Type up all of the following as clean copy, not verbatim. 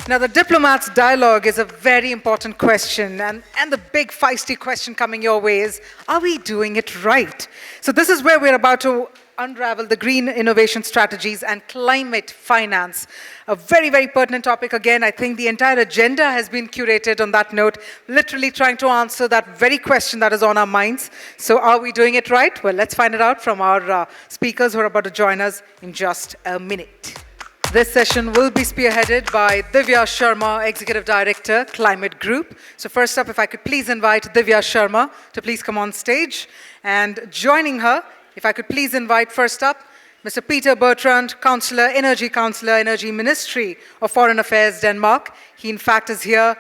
Now, the Diplomat's dialogue is a very important question, and the big feisty question coming your way is, are we doing it right? So this is where we're about to unravel the green innovation strategies and climate finance. A very, very pertinent topic. Again, I think the entire agenda has been curated on that note, literally trying to answer that very question that is on our minds. So are we doing it right? Well, let's find it out from our speakers who are about to join us in just a minute. This session will be spearheaded by Divya Sharma, Executive Director, Climate Group. So first up, if I could please invite Divya Sharma to please come on stage. And joining her, if I could please invite first up, Mr. Peter Bertrand, Counsellor, Energy Ministry of Foreign Affairs, Denmark. He, in fact, is here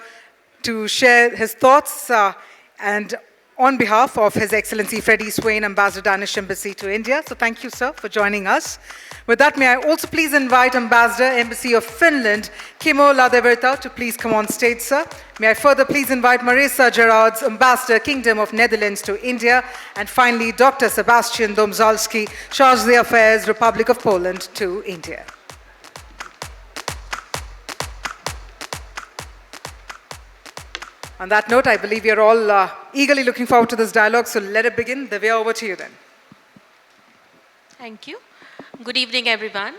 to share his thoughts and on behalf of His Excellency Freddie Swain, Ambassador Danish Embassy to India. So thank you, sir, for joining us. With that, may I also please invite Ambassador, Embassy of Finland, Kimmo Lähdevirta, to please come on stage, sir. May I further please invite Marisa, Gerards, Ambassador, Kingdom of Netherlands to India. And finally, Dr. Sebastian Domzalski, Chargé Affairs, Republic of Poland to India. On that note, I believe you're all eagerly looking forward to this dialogue, so let it begin. Divya, over to you then. Thank you. Good evening, everyone.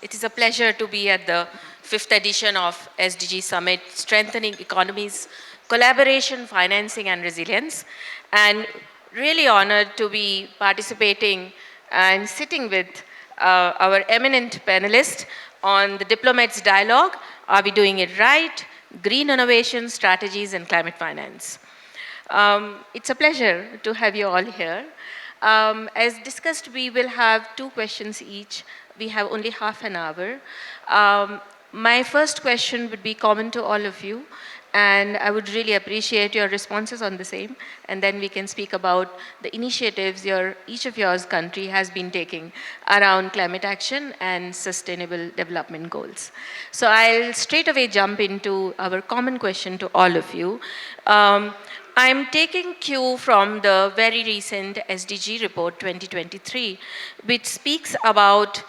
It is a pleasure to be at the 5th edition of SDG Summit, Strengthening Economies, Collaboration, Financing and Resilience. And really honored to be participating and sitting with our eminent panelists on the Diplomat's dialogue, Are We Doing It Right? Green Innovation Strategies and Climate Finance. It's a pleasure to have you all here. As discussed, we will have 2 questions each. We have only half an hour. My first question would be common to all of you, and I would really appreciate your responses on the same, and then we can speak about the initiatives each of your country has been taking around climate action and sustainable development goals. So I'll straight away jump into our common question to all of you. I'm taking cue from the very recent SDG report 2023, which speaks about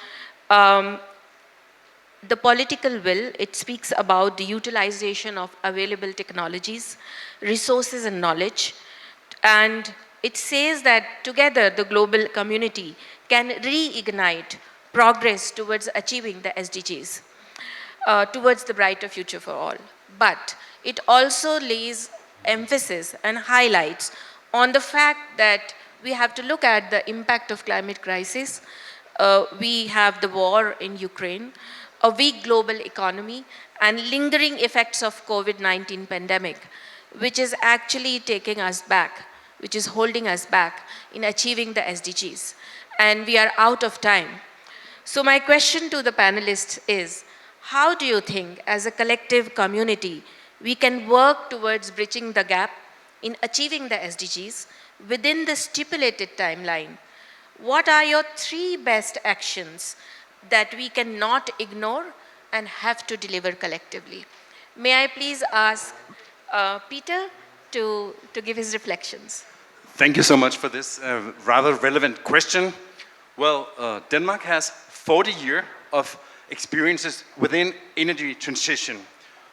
the political will. It speaks about the utilization of available technologies, resources and knowledge. And it says that together the global community can reignite progress towards achieving the SDGs, towards the brighter future for all. But it also lays emphasis and highlights on the fact that we have to look at the impact of climate crisis. We have the war in Ukraine, a weak global economy, and lingering effects of COVID-19 pandemic, which is actually taking us back, which is holding us back in achieving the SDGs. And we are out of time. So my question to the panelists is, how do you think as a collective community we can work towards bridging the gap in achieving the SDGs within the stipulated timeline? What are your 3 best actions that we cannot ignore and have to deliver collectively? May I please ask Peter to give his reflections. Thank you so much for this rather relevant question. Well, Denmark has 40 years of experiences within energy transition.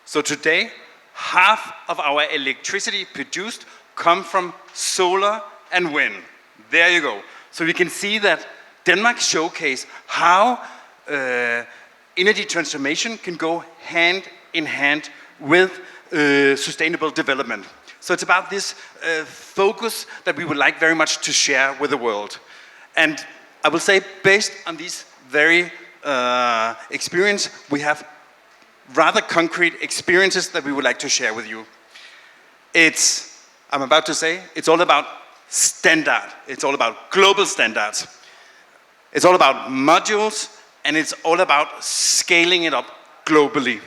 So today, half of our electricity produced come from solar and wind. There you go. So we can see that Denmark showcase how energy transformation can go hand in hand with sustainable development. So it's about this focus that we would like very much to share with the world. And I will say, based on these very experience, we have rather concrete experiences that we would like to share with you. I'm about to say, it's all about standard. It's all about global standards. It's all about modules, and it's all about scaling it up globally.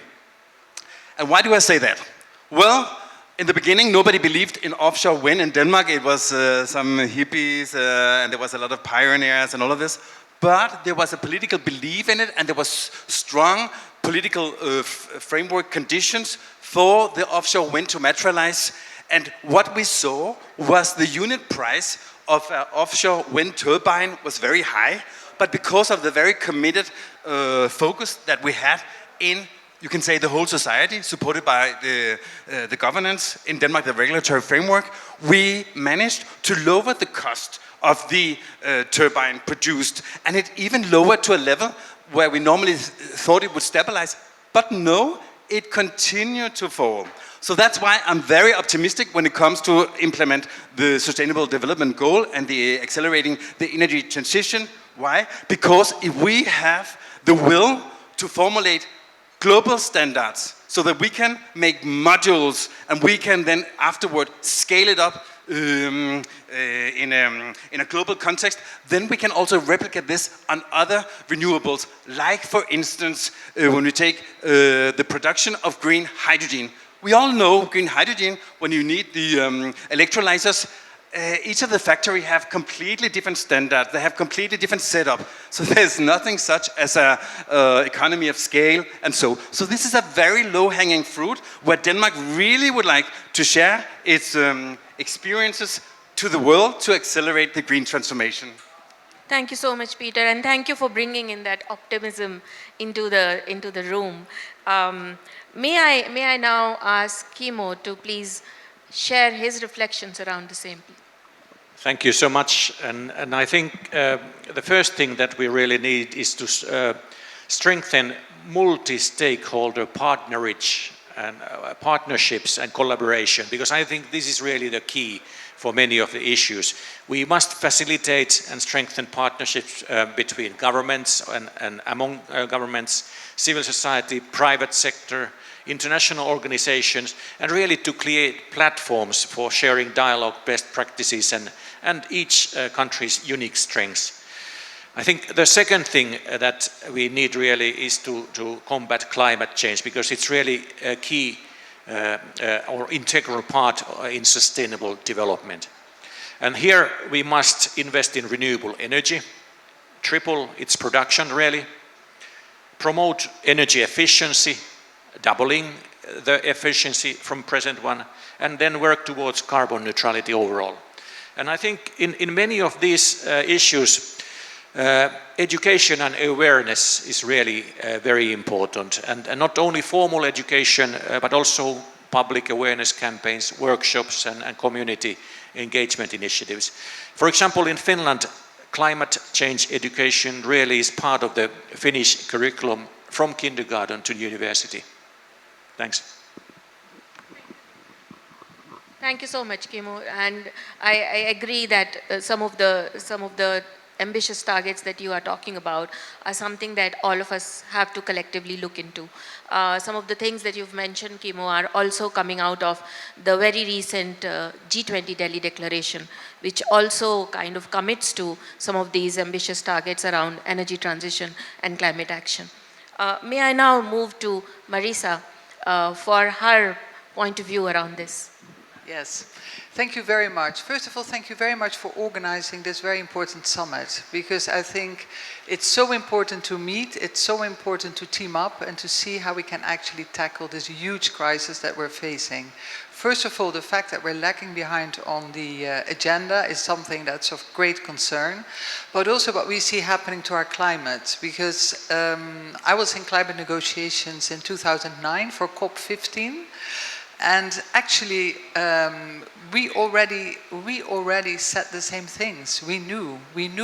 And why do I say that? Well, in the beginning, nobody believed in offshore wind in Denmark. It was some hippies, and there was a lot of pioneers and all of this. But there was a political belief in it, and there was strong political framework conditions for the offshore wind to materialize. And what we saw was the unit price of an offshore wind turbine was very high, but because of the very committed focus that we had in you can say the whole society, supported by the governance in Denmark, the regulatory framework, we managed to lower the cost of the turbine produced, and it even lowered to a level where we normally thought it would stabilize, but no, it continued to fall. So that's why I'm very optimistic when it comes to implement the Sustainable Development Goal and the accelerating the energy transition. Why? Because if we have the will to formulate global standards so that we can make modules and we can then afterward scale it up in a global context, then we can also replicate this on other renewables, like for instance, when we take the production of green hydrogen. We all know green hydrogen, when you need the electrolyzers, each of the factory have completely different standards. They have completely different setup. So there's nothing such as a economy of scale and so this is a very low-hanging fruit where Denmark really would like to share its experiences to the world to accelerate the green transformation. Thank you so much, Peter, and thank you for bringing in that optimism into the room. May I now ask Kimmo to please share his reflections around the same. Thank you so much. And I think the first thing that we really need is to strengthen multi-stakeholder partnerships and collaboration, because I think this is really the key for many of the issues. We must facilitate and strengthen partnerships between governments and among governments, civil society, private sector, international organizations, and really to create platforms for sharing dialogue, best practices, and each country's unique strengths. I think the second thing that we need really is to combat climate change, because it's really a key or integral part in sustainable development. And here we must invest in renewable energy, triple its production really, promote energy efficiency, doubling the efficiency from present one, and then work towards carbon neutrality overall. And I think in many of these issues, education and awareness is really very important, and not only formal education, but also public awareness campaigns, workshops, and community engagement initiatives. For example, in Finland, climate change education really is part of the Finnish curriculum from kindergarten to university. Thanks. Thank you so much, Kimmo. And I agree that some of the ambitious targets that you are talking about are something that all of us have to collectively look into. Some of the things that you've mentioned, Kimmo, are also coming out of the very recent G20 Delhi Declaration, which also kind of commits to some of these ambitious targets around energy transition and climate action. May I now move to Marisa for her point of view around this. Yes, thank you very much. First of all, thank you very much for organizing this very important summit, because I think it's so important to meet, it's so important to team up and to see how we can actually tackle this huge crisis that we're facing. First of all, the fact that we're lagging behind on the agenda is something that's of great concern, but also what we see happening to our climate, because I was in climate negotiations in 2009 for COP15. And actually, we already said the same things. We knew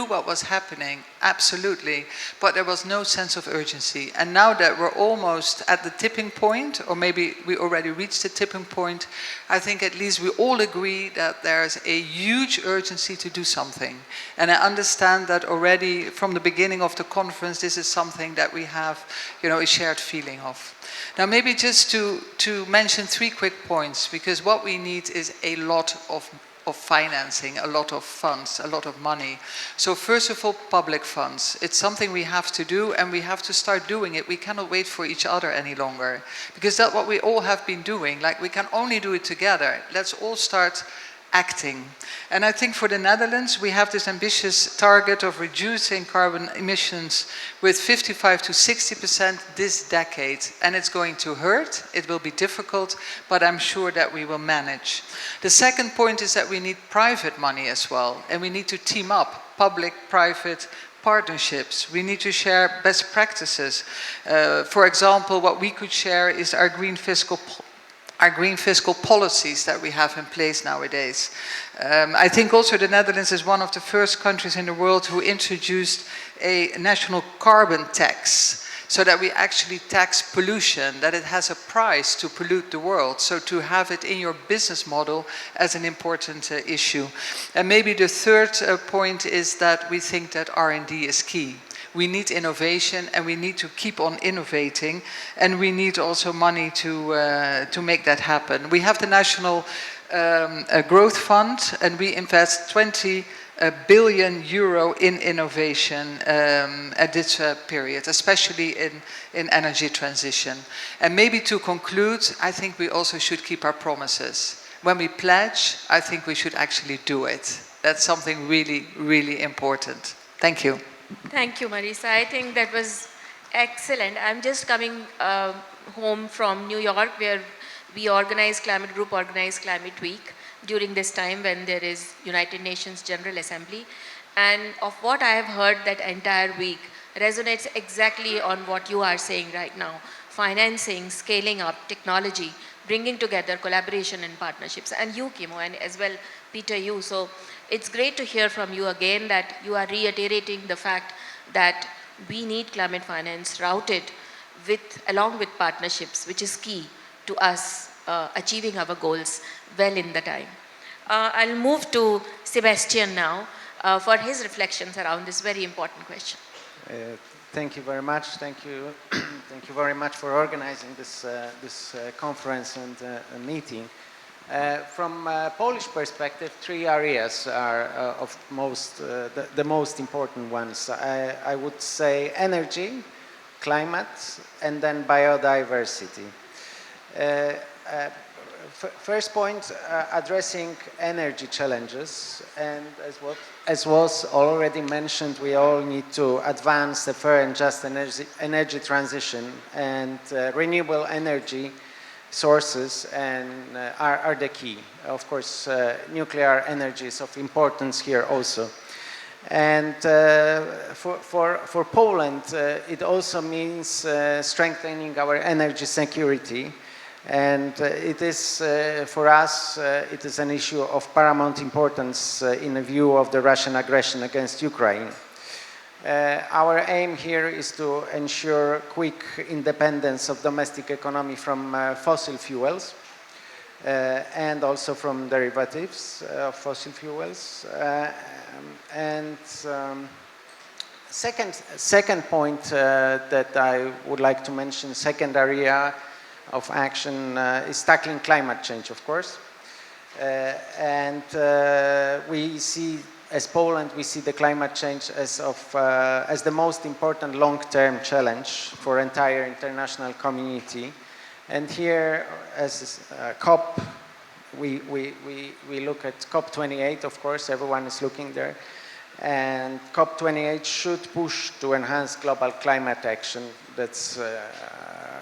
what was happening, absolutely, but there was no sense of urgency. And now that we're almost at the tipping point, or maybe we already reached the tipping point, I think at least we all agree that there's a huge urgency to do something. And I understand that already from the beginning of the conference, this is something that we have, a shared feeling of. Now, maybe just to mention 3 quick points, because what we need is a lot of financing, a lot of funds, a lot of money. So first of all, public funds. It's something we have to do, and we have to start doing it. We cannot wait for each other any longer, because that's what we all have been doing. Like, we can only do it together. Let's all start acting. And I think for the Netherlands, we have this ambitious target of reducing carbon emissions with 55 to 60% this decade. And it's going to hurt, it will be difficult, but I'm sure that we will manage. The second point is that we need private money as well, and we need to team up, public, private, partnerships. We need to share best practices. For example, what we could share is our green fiscal policies that we have in place nowadays. I think also the Netherlands is one of the first countries in the world who introduced a national carbon tax, so that we actually tax pollution, that it has a price to pollute the world. So to have it in your business model as an important issue. And maybe the third point is that we think that R&D is key. We need innovation, and we need to keep on innovating, and we need also money to make that happen. We have the National Growth Fund, and we invest 20 billion euro in innovation at this period, especially in energy transition. And maybe to conclude, I think we also should keep our promises. When we pledge, I think we should actually do it. That's something really, really important. Thank you. Thank you, Marisa. I think that was excellent. I'm just coming home from New York, where we Climate Group organize Climate Week during this time when there is United Nations General Assembly. And of what I have heard that entire week resonates exactly on what you are saying right now. Financing, scaling up, technology, bringing together collaboration and partnerships. And you, Kimmo, and as well, Peter, you. So it's great to hear from you again that you are reiterating the fact that we need climate finance routed along with partnerships, which is key to us achieving our goals well in the time. I'll move to Sebastian now for his reflections around this very important question. Thank you very much. Thank you. Thank you very much for organizing this conference and meeting. From a Polish perspective, 3 areas are of the most important ones. I would say energy, climate, and then biodiversity. First point, addressing energy challenges, and as was already mentioned, we all need to advance the fair and just energy transition, and renewable energy sources are the key. Of course, nuclear energy is of importance here also. And for Poland, it also means strengthening our energy security. And it is, for us, it is an issue of paramount importance in view of the Russian aggression against Ukraine. Our aim here is to ensure quick independence of domestic economy from fossil fuels and also from derivatives of fossil fuels. Second point that I would like to mention, second area of action is tackling climate change, of course. We see, as Poland, we see the climate change as the most important long-term challenge for entire international community. And here, as COP, we look at COP28, of course, everyone is looking there. And COP28 should push to enhance global climate action. That's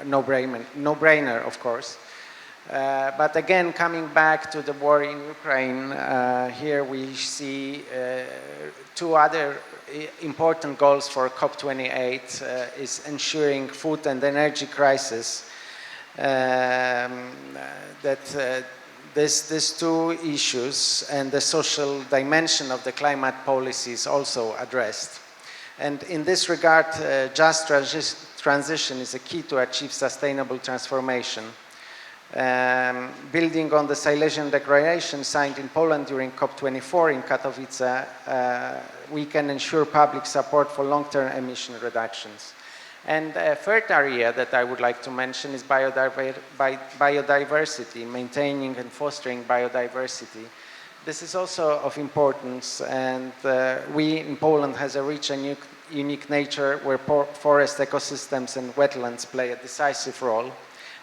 no-brainer, of course. But again, coming back to the war in Ukraine, here we see 2 other important goals for COP28 is ensuring food and energy crisis. These 2 issues and the social dimension of the climate policy is also addressed. And in this regard, just transition is a key to achieve sustainable transformation. Building on the Silesian Declaration signed in Poland during COP24 in Katowice, we can ensure public support for long-term emission reductions. And a third area that I would like to mention is biodiversity, maintaining and fostering biodiversity. This is also of importance, and we in Poland has a rich and unique nature where forest ecosystems and wetlands play a decisive role.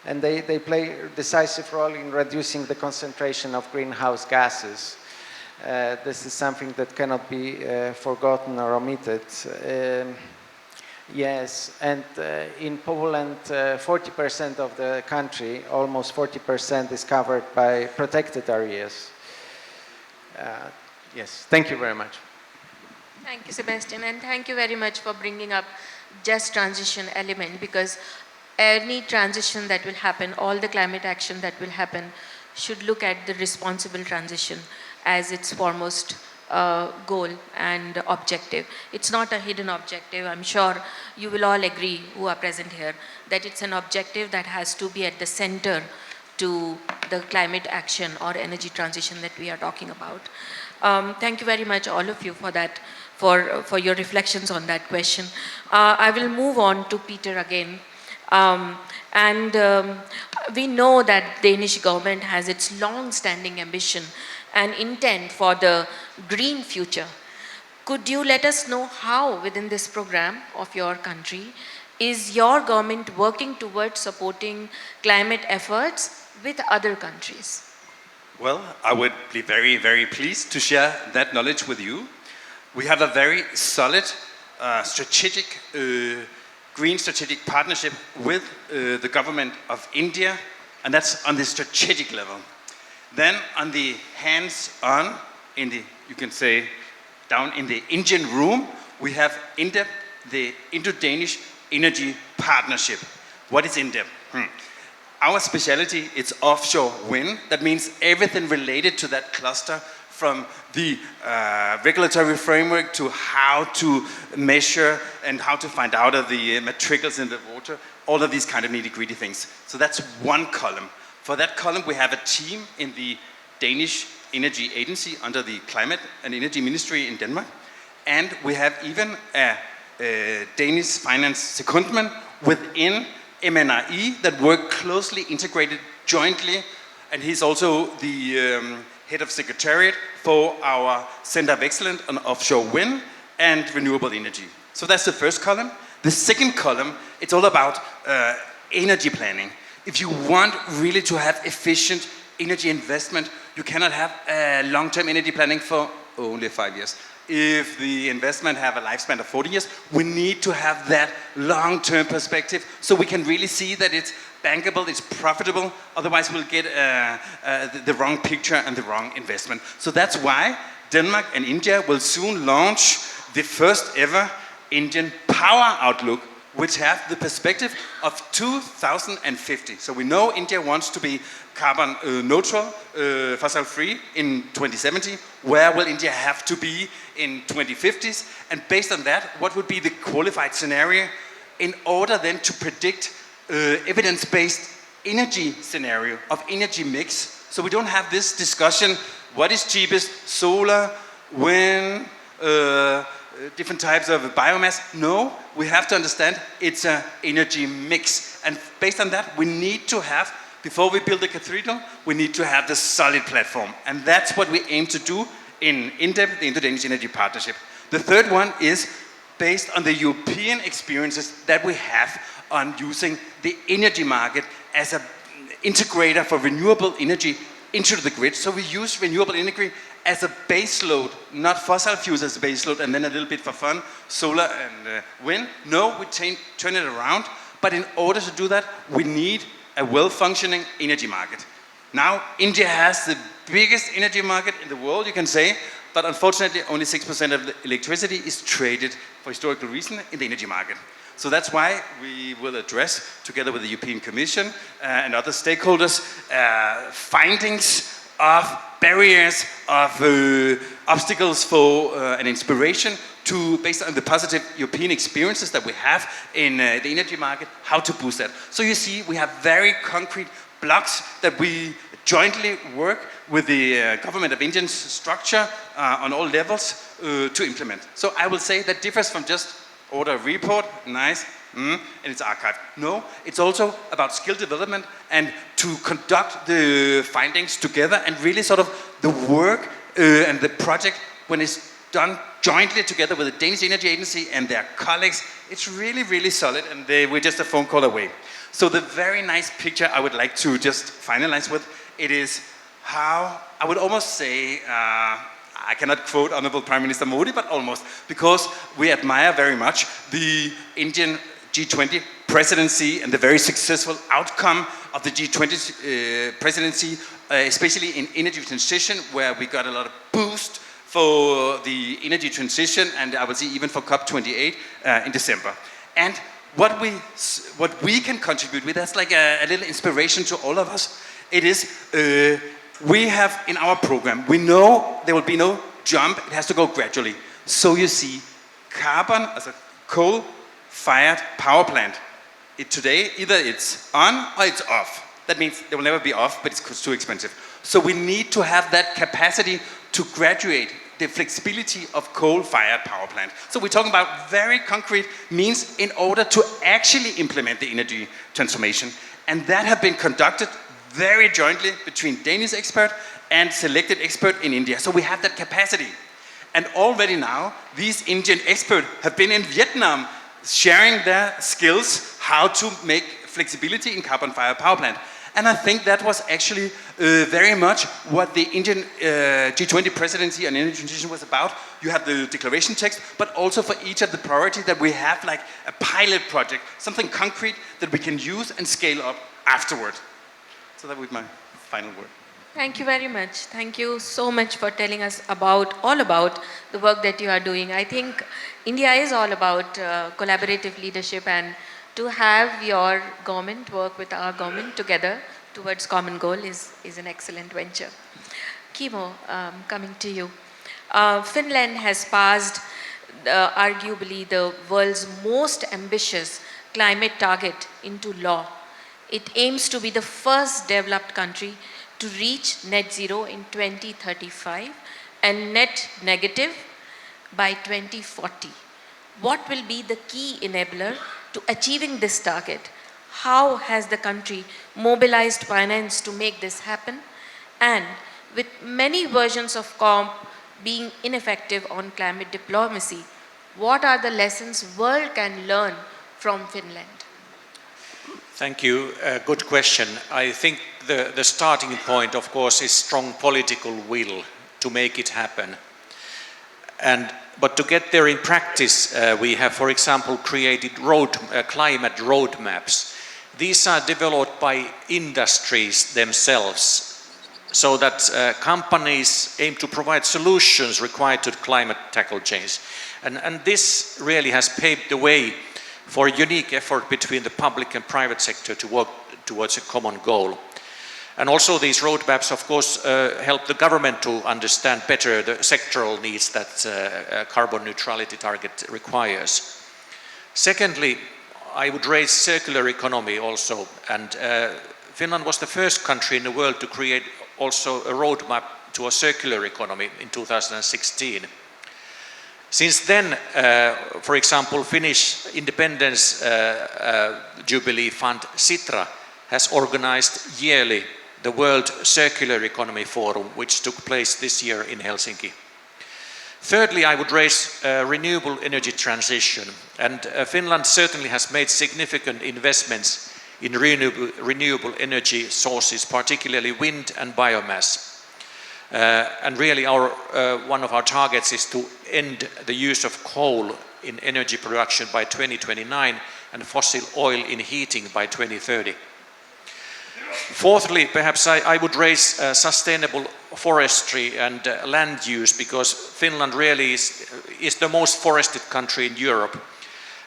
And they play a decisive role in reducing the concentration of greenhouse gases. This is something that cannot be forgotten or omitted. Yes, and in Poland, 40% of the country, almost 40%, is covered by protected areas. Yes, thank you very much. Thank you, Sebastian, and thank you very much for bringing up just transition element, because any transition that will happen, all the climate action that will happen, should look at the responsible transition as its foremost goal and objective. It's not a hidden objective. I'm sure you will all agree, who are present here, that it's an objective that has to be at the center to the climate action or energy transition that we are talking about. Thank you very much, all of you, for that, for your reflections on that question. I will move on to Peter again. We know that Danish government has its long-standing ambition and intent for the green future. Could you let us know how, within this program of your country, is your government working towards supporting climate efforts with other countries? Well, I would be very, very pleased to share that knowledge with you. We have a very solid strategic green strategic partnership with the government of India, and that's on the strategic level. Then on the hands-on, you can say, down in the Indian room, we have INDEP, the Indo-Danish Energy Partnership. What is INDEP? Our specialty is offshore wind. That means everything related to that cluster, from the regulatory framework to how to measure and how to find out of the matricles in the water, all of these kind of nitty-gritty things. So that's one column. For that column, we have a team in the Danish Energy Agency under the Climate and Energy Ministry in Denmark. And we have even a Danish finance secondment within MNRE that work closely integrated jointly. And he's also the head of secretariat for our Center of Excellence on offshore wind and renewable energy. So that's the first column. The second column, it's all about energy planning. If you want really to have efficient energy investment, you cannot have long-term energy planning for only 5 years. If the investment have a lifespan of 40 years, we need to have that long-term perspective so we can really see that it's bankable, it's profitable, otherwise we'll get the wrong picture and the wrong investment. So that's why Denmark and India will soon launch the first ever Indian Power Outlook, which have the perspective of 2050. So we know India wants to be carbon neutral, fossil free in 2070. Where will India have to be in 2050s? And based on that, what would be the qualified scenario in order then to predict evidence-based energy scenario of energy mix? So we don't have this discussion, what is cheapest, solar, wind, different types of biomass. No, we have to understand it's an energy mix. And based on that, we need to have, before we build the cathedral, we need to have the solid platform. And that's what we aim to do in INDEP, the Indo-Danish Energy Partnership. The third one is based on the European experiences that we have on using the energy market as an integrator for renewable energy into the grid. So we use renewable energy as a base load, not fossil fuels as a base load, and then a little bit for fun, solar and wind. No, we turn it around. But in order to do that, we need a well-functioning energy market. Now, India has the biggest energy market in the world, you can say, but unfortunately, only 6% of the electricity is traded for historical reasons in the energy market. So that's why we will address, together with the European Commission and other stakeholders, findings of barriers, of obstacles for an inspiration to, based on the positive European experiences that we have in the energy market, how to boost that. So you see, we have very concrete blocks that we jointly work with the government of India's structure on all levels to implement. So I will say that differs from just order a report, nice, and it's archived. No, it's also about skill development and to conduct the findings together and really sort of the work and the project, when it's done jointly together with the Danish Energy Agency and their colleagues, it's really, really solid, and we're just a phone call away. So the very nice picture I would like to just finalize with, it is how, I would almost say, I cannot quote Honorable Prime Minister Modi, but almost, because we admire very much the Indian G20 presidency and the very successful outcome of the G20 presidency, especially in energy transition, where we got a lot of boost for the energy transition, and I will see even for COP28 in December. And what we can contribute with, that's like a little inspiration to all of us. It is, we have in our program, we know there will be no jump, it has to go gradually. So you see, carbon as a coal-fired power plant, today, either it's on or it's off. That means they will never be off, but it's too expensive. So we need to have that capacity to graduate the flexibility of coal-fired power plant. So we're talking about very concrete means in order to actually implement the energy transformation. And that have been conducted very jointly between Danish expert and selected expert in India. So we have that capacity. And already now, these Indian experts have been in Vietnam sharing their skills how to make flexibility in carbon-fired power plant. And I think that was actually very much what the Indian G20 presidency on energy transition was about. You have the declaration text, but also for each of the priorities that we have like a pilot project, something concrete that we can use and scale up afterward. So that was my final word. Thank you very much. Thank you so much for telling us all about the work that you are doing. I think India is all about collaborative leadership, and to have your government work with our government together towards common goal is an excellent venture. Kimmo, coming to you. Finland has passed arguably the world's most ambitious climate target into law. It aims to be the first developed country to reach net zero in 2035 and net negative by 2040. What will be the key enabler to achieving this target? How has the country mobilized finance to make this happen? And with many versions of COP being ineffective on climate diplomacy, what are the lessons world can learn from Finland? Thank you. Good question. I think the starting point, of course, is strong political will to make it happen. But to get there in practice, we have, for example, created climate roadmaps. These are developed by industries themselves, so that companies aim to provide solutions required to climate tackle change. And this really has paved the way for a unique effort between the public and private sector to work towards a common goal. And also these roadmaps, of course, help the government to understand better the sectoral needs that a carbon neutrality target requires. Secondly, I would raise circular economy also. And Finland was the first country in the world to create also a roadmap to a circular economy in 2016. Since then, for example, Finnish Independence Jubilee Fund, Sitra, has organized yearly the World Circular Economy Forum, which took place this year in Helsinki. Thirdly, I would raise renewable energy transition. And Finland certainly has made significant investments in renewable energy sources, particularly wind and biomass. And really one of our targets is to end the use of coal in energy production by 2029 and fossil oil in heating by 2030. Fourthly, perhaps I would raise sustainable forestry and land use, because Finland really is the most forested country in Europe.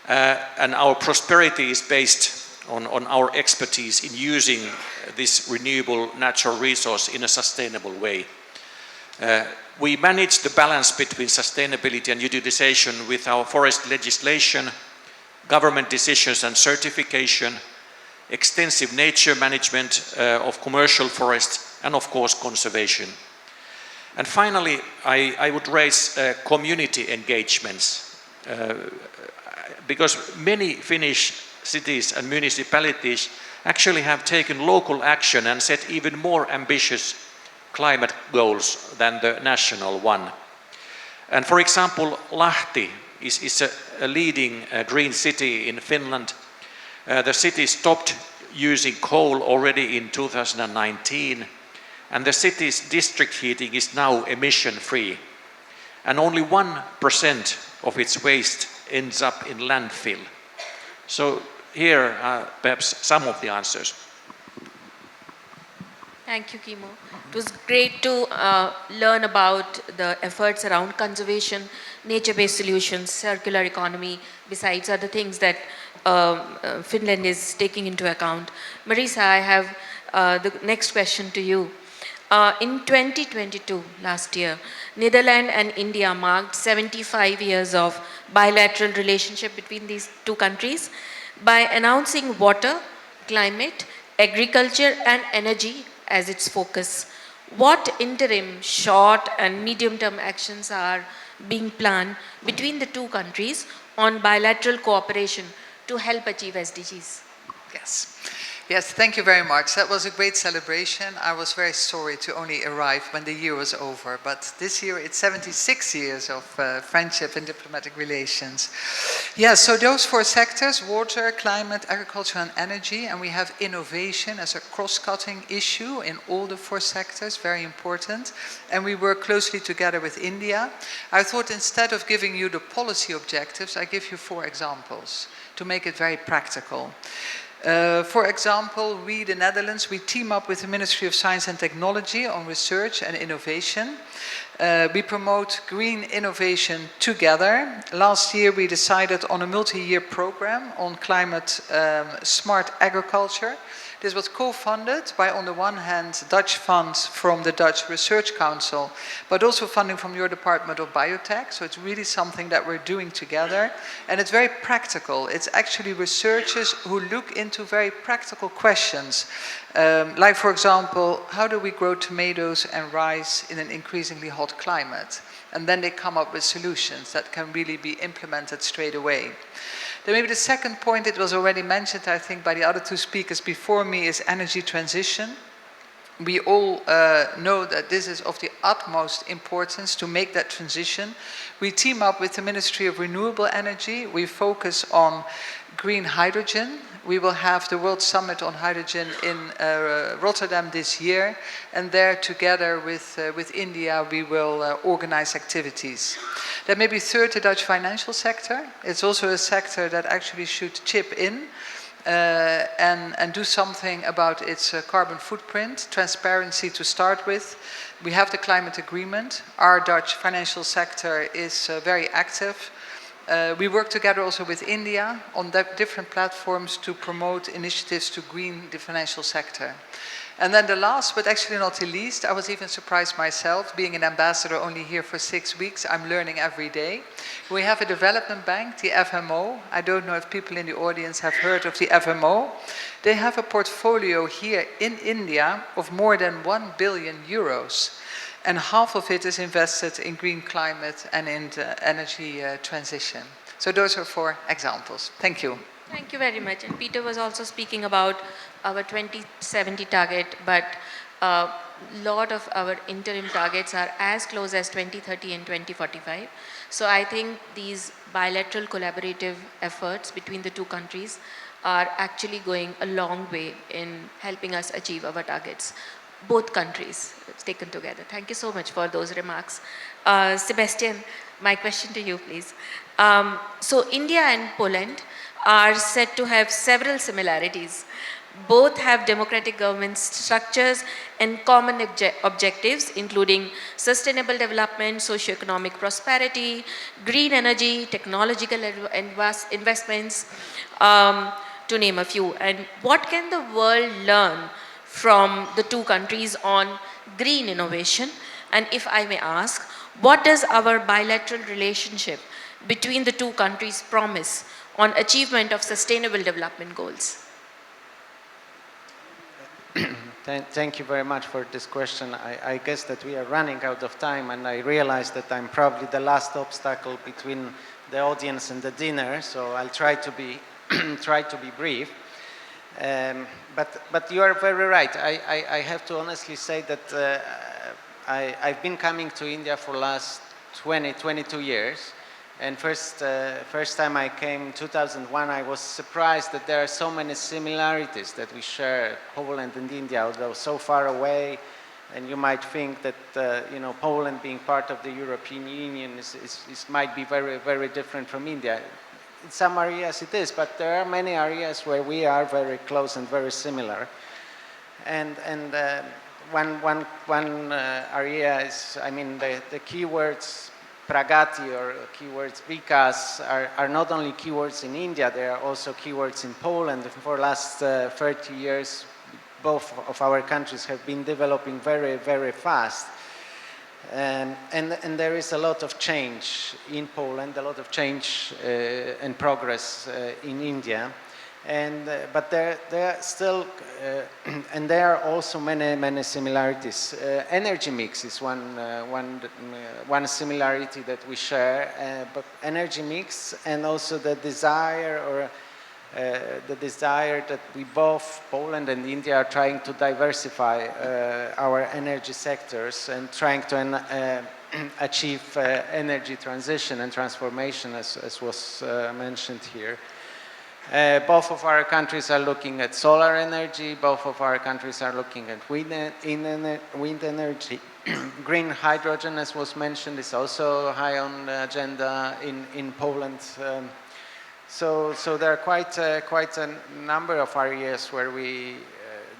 And our prosperity is based on our expertise in using this renewable natural resource in a sustainable way. We manage the balance between sustainability and utilization with our forest legislation, government decisions and certification, extensive nature management of commercial forests, and of course conservation. And finally, I would raise community engagements, because many Finnish cities and municipalities actually have taken local action and set even more ambitious climate goals than the national one. And for example, Lahti is a leading green city in Finland. The city stopped using coal already in 2019, and the city's district heating is now emission-free. And only 1% of its waste ends up in landfill. So here are perhaps some of the answers. Thank you, Kimmo. It was great to learn about the efforts around conservation, nature-based solutions, circular economy, besides other things that Finland is taking into account. Marisa, I have the next question to you. In 2022, last year, Netherlands and India marked 75 years of bilateral relationship between these two countries by announcing water, climate, agriculture and energy as its focus. What interim, short and medium-term actions are being planned between the two countries on bilateral cooperation to help achieve SDGs? Yes. Yes, thank you very much. That was a great celebration. I was very sorry to only arrive when the year was over, but this year it's 76 years of friendship and diplomatic relations. Yeah, so those four sectors, water, climate, agriculture and energy, and we have innovation as a cross-cutting issue in all the four sectors, very important. And we work closely together with India. I thought instead of giving you the policy objectives, I give you 4 examples to make it very practical. For example, we, the Netherlands, we team up with the Ministry of Science and Technology on research and innovation. We promote green innovation together. Last year we decided on a multi-year program on climate smart agriculture. This was co-funded by, on the one hand, Dutch funds from the Dutch Research Council, but also funding from your Department of Biotech. So it's really something that we're doing together. And it's very practical. It's actually researchers who look into very practical questions. Like, for example, how do we grow tomatoes and rice in an increasingly hot climate? And then they come up with solutions that can really be implemented straight away. Then maybe the second point, it was already mentioned, I think, by the other 2 speakers before me, is energy transition. We all know that this is of the utmost importance to make that transition. We team up with the Ministry of Renewable Energy. We focus on green hydrogen. We will have the World Summit on Hydrogen in Rotterdam this year, and there together with India we will organize activities. Then maybe third, the Dutch financial sector. It's also a sector that actually should chip in and do something about its carbon footprint, transparency to start with. We have the climate agreement. Our Dutch financial sector is very active. We work together also with India on different platforms to promote initiatives to green the financial sector. And then the last, but actually not the least, I was even surprised myself, being an ambassador only here for 6 weeks, I'm learning every day. We have a development bank, the FMO. I don't know if people in the audience have heard of the FMO. They have a portfolio here in India of more than 1 billion euros. And half of it is invested in green climate and in energy transition. So those are 4 examples. Thank you. Thank you very much. And Peter was also speaking about our 2070 target, but a lot of our interim targets are as close as 2030 and 2045. So I think these bilateral collaborative efforts between the 2 countries are actually going a long way in helping us achieve our targets. Both countries taken together. Thank you so much for those remarks. Sebastian, my question to you, please. So India and Poland are said to have several similarities. Both have democratic government structures and common objectives, including sustainable development, socio-economic prosperity, green energy, technological investments, to name a few. And what can the world learn from the 2 countries on green innovation? And if I may ask, what does our bilateral relationship between the 2 countries promise on achievement of sustainable development goals? Thank you very much for this question. I guess that we are running out of time, and I realize that I'm probably the last obstacle between the audience and the dinner, so I'll try to be brief. But you are very right. I have to honestly say that I've been coming to India for the last 22 years. And first time I came in 2001, I was surprised that there are so many similarities that we share, Poland and India, although so far away. And you might think that Poland being part of the European Union might be very, very different from India. In some areas it is, but there are many areas where we are very close and very similar. And one area is, I mean, the keywords Pragati or keywords Vikas are not only keywords in India, they are also keywords in Poland. For the last 30 years, both of our countries have been developing very, very fast. And there is a lot of change in Poland, a lot of change and progress in India. But there are still, and there are also many similarities. Energy mix is one similarity that we share, but energy mix and also the desire that we both, Poland and India, are trying to diversify our energy sectors and trying to achieve energy transition and transformation, as was mentioned here. Both of our countries are looking at solar energy, both of our countries are looking at wind energy. Green hydrogen, as was mentioned, is also high on the agenda in Poland. So there are quite a number of areas where we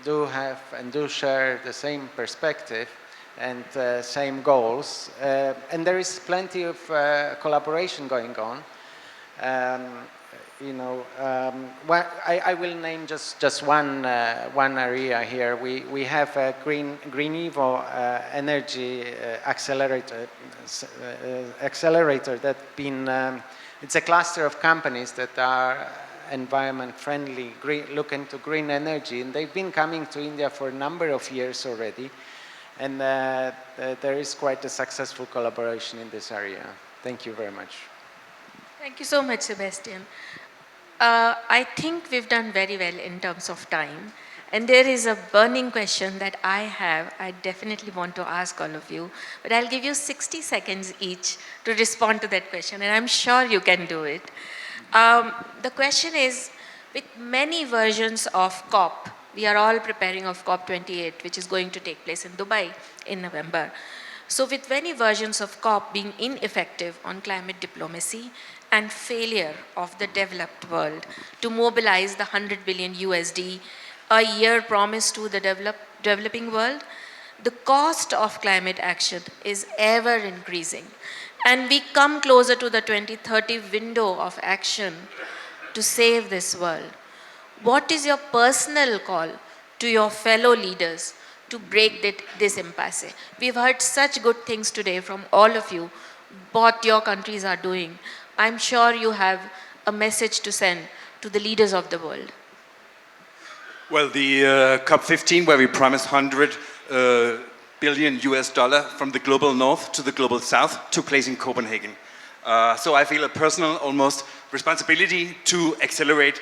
do have and do share the same perspective and same goals. And there is plenty of collaboration going on. I will name just one area here. We have a Green Evo energy accelerator that it's a cluster of companies that are environment friendly, look into green energy, and they've been coming to India for a number of years already, and there is quite a successful collaboration in this area. Thank you very much. Thank you so much, Sebastian. I think we've done very well in terms of time. And there is a burning question that I definitely want to ask all of you, but I'll give you 60 seconds each to respond to that question, and I'm sure you can do it. The question is, with many versions of COP, we are all preparing of COP28, which is going to take place in Dubai in November. So with many versions of COP being ineffective on climate diplomacy and failure of the developed world to mobilize the 100 billion USD a year promised to the developing world, the cost of climate action is ever increasing. And we come closer to the 2030 window of action to save this world. What is your personal call to your fellow leaders to break this impasse? We've heard such good things today from all of you, what your countries are doing. I'm sure you have a message to send to the leaders of the world. Well, the COP15, where we promised 100 billion US dollar from the global north to the global south, took place in Copenhagen. So I feel a personal, almost, responsibility to accelerate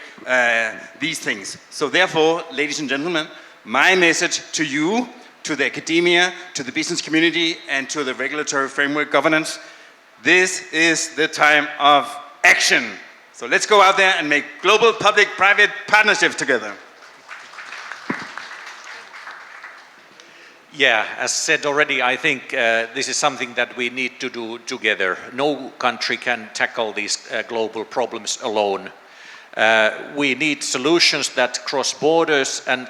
these things. So therefore, ladies and gentlemen, my message to you, to the academia, to the business community, and to the regulatory framework governance, this is the time of action. So let's go out there and make global public-private partnerships together. Yeah, as said already, I think this is something that we need to do together. No country can tackle these global problems alone. We need solutions that cross borders and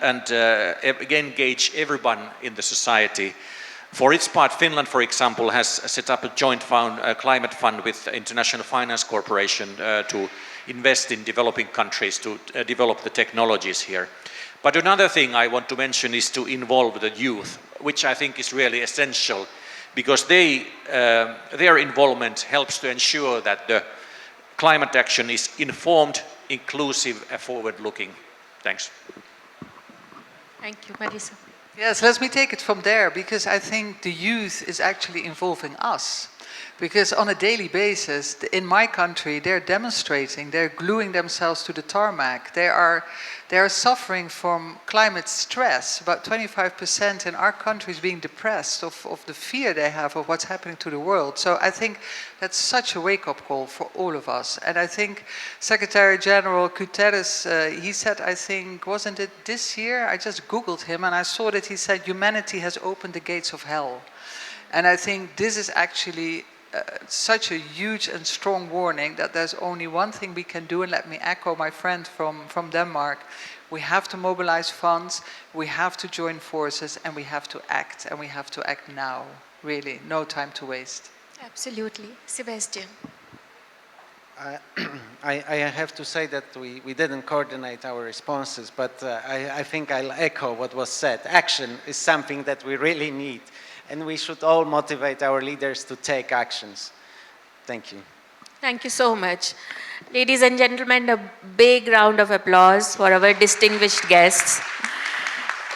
engage everyone in the society. For its part, Finland, for example, has set up a joint climate fund with the International Finance Corporation to invest in developing countries to develop the technologies here. But another thing I want to mention is to involve the youth, which I think is really essential, because their involvement helps to ensure that the climate action is informed, inclusive, and forward-looking. Thanks. Thank you, Marisa. Yes, let me take it from there, because I think the youth is actually involving us. Because on a daily basis, in my country, they're demonstrating, they're gluing themselves to the tarmac. They are suffering from climate stress. About 25% in our country is being depressed of the fear they have of what's happening to the world. So I think that's such a wake-up call for all of us. And I think Secretary General Guterres, he said, I think, wasn't it this year? I just Googled him and I saw that he said humanity has opened the gates of hell. And I think this is actually such a huge and strong warning that there's only one thing we can do, and let me echo my friend from Denmark. We have to mobilize funds, we have to join forces, and we have to act, and we have to act now. Really, no time to waste. Absolutely. Sebastian. I have to say that we didn't coordinate our responses, but I think I'll echo what was said. Action is something that we really need, and we should all motivate our leaders to take actions. Thank you. Thank you so much. Ladies and gentlemen, a big round of applause for our distinguished guests.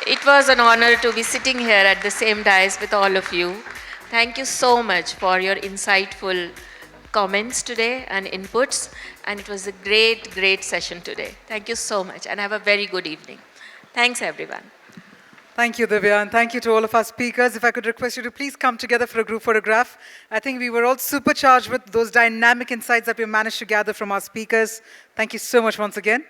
It was an honor to be sitting here at the same dais with all of you. Thank you so much for your insightful comments today and inputs, and it was a great, great session today. Thank you so much, and have a very good evening. Thanks, everyone. Thank you, Divya, and thank you to all of our speakers. If I could request you to please come together for a group photograph. I think we were all supercharged with those dynamic insights that we managed to gather from our speakers. Thank you so much once again.